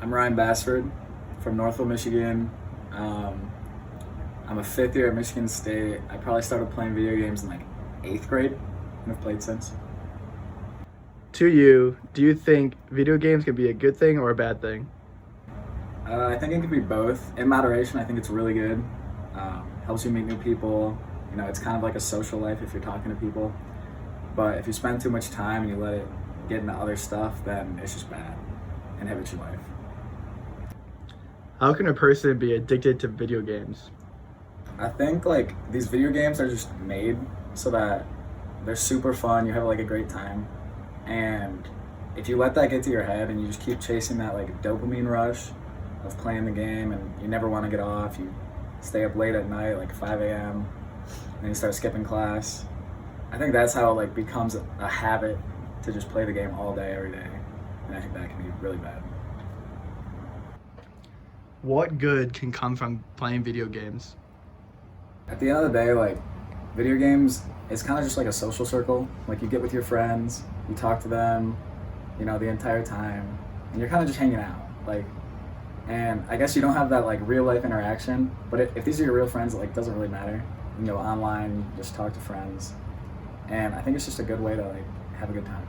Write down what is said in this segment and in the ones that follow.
I'm Ryan Bassford from Northville, Michigan. Um, I'm a fifth year at Michigan State. I probably started playing video games in like eighth grade and have played since. To you, do you think video games can be a good thing or a bad thing? I think it can be both. In moderation, I think it's really good. Helps you meet new people. You know, it's kind of like a social life if you're talking to people. But if you spend too much time and you let it get into other stuff, then it's just bad and inhibits your life. How can a person be addicted to video games? I think like these video games are just made so that they're super fun. You have like a great time, and if you let that get to your head and you just keep chasing that like dopamine rush of playing the game, and you never want to get off, you stay up late at night, like 5 a.m., and you start skipping class. I think that's how it like becomes a habit to just play the game all day, every day, and I think that can be really bad. What good can come from playing video games? At the end of the day, like video games, it's kind of just like a social circle. Like you get with your friends, you talk to them, you know, the entire time, and you're kind of just hanging out. Like, and I guess you don't have that like real life interaction. But if these are your real friends, it like doesn't really matter. You can go online, just talk to friends, and I think it's just a good way to like have a good time.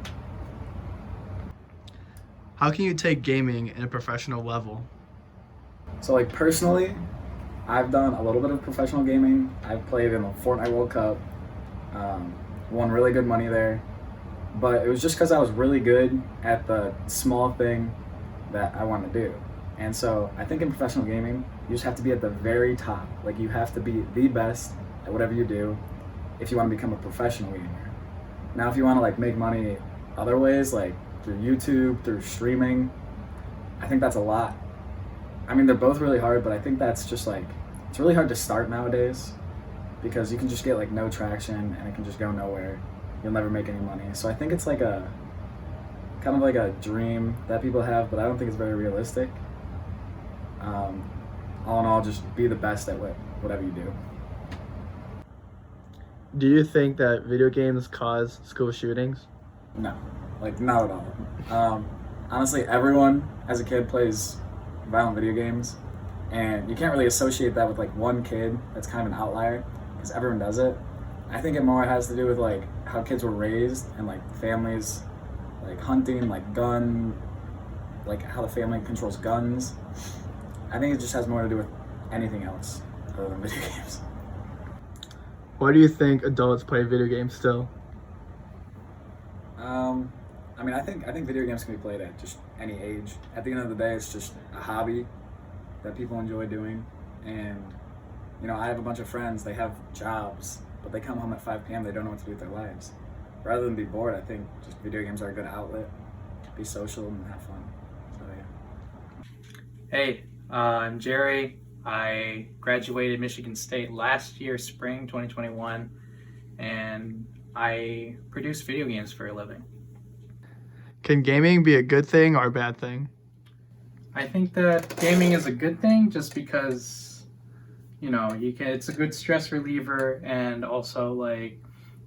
How can you take gaming in a professional level? So like personally, I've done a little bit of professional gaming. I've played in the Fortnite World Cup, won really good money there. But it was just because I was really good at the small thing that I wanted to do. And so I think in professional gaming, you just have to be at the very top. Like you have to be the best at whatever you do if you want to become a professional gamer. Now, if you want to like make money other ways, like through YouTube, through streaming, I think that's a lot. I mean, they're both really hard, but I think that's just like, it's really hard to start nowadays because you can just get like no traction and it can just go nowhere. You'll never make any money. So I think it's like a kind of like a dream that people have, but I don't think it's very realistic. All in all, just be the best at whatever you do. Do you think that video games cause school shootings? No, like not at all. Honestly, everyone as a kid plays violent video games, and you can't really associate that with like one kid. That's kind of an outlier because everyone does it. I think it more has to do with like how kids were raised and like families, like hunting, like gun, like how the family controls guns. I think it just has more to do with anything else other than video games. Why do you think adults play video games still? Um, I mean, I think video games can be played at just any age. At the end of the day, it's just a hobby that people enjoy doing. And you know, I have a bunch of friends. They have jobs, but they come home at 5 p.m. They don't know what to do with their lives. Rather than be bored, I think just video games are a good outlet. Be social and have fun. So yeah. Hey, I'm Jerry. I graduated Michigan State last year, spring 2021, and I produce video games for a living. Can gaming be a good thing or a bad thing? I think that gaming is a good thing just because, it's a good stress reliever and also like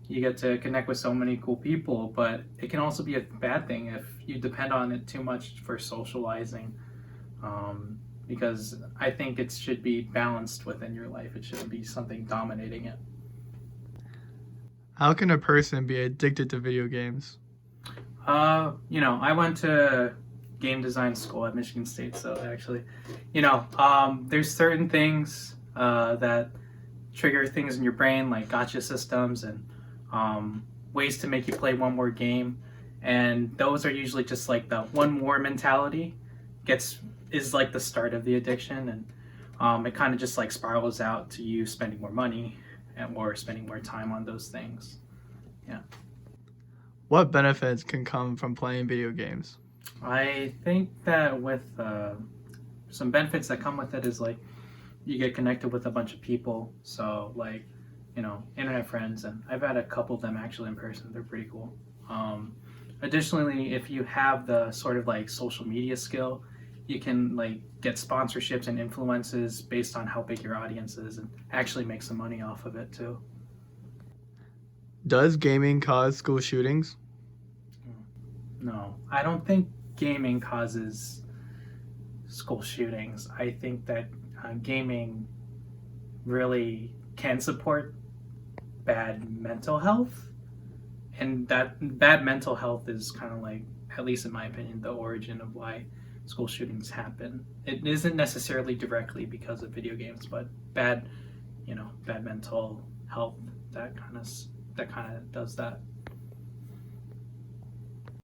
you get to connect with so many cool people, but it can also be a bad thing if you depend on it too much for socializing. Because I think it should be balanced within your life. It shouldn't be something dominating it. How can a person be addicted to video games? I went to game design school at Michigan State, so actually, there's certain things that trigger things in your brain, like gotcha systems and ways to make you play one more game, and those are usually just like the one more mentality is like the start of the addiction, and it kind of just like spirals out to you spending more money or spending more time on those things. Yeah. What benefits can come from playing video games? I think that with some benefits that come with it is like you get connected with a bunch of people. So like, internet friends, and I've had a couple of them actually in person. They're pretty cool. Additionally, if you have the sort of like social media skill, you can like get sponsorships and influences based on how big your audience is and actually make some money off of it too. Does gaming cause school shootings? No, I don't think gaming causes school shootings. I think that gaming really can support bad mental health, and that bad mental health is kind of like, at least in my opinion, the origin of why school shootings happen. It isn't necessarily directly because of video games, but bad mental health that kind of does that.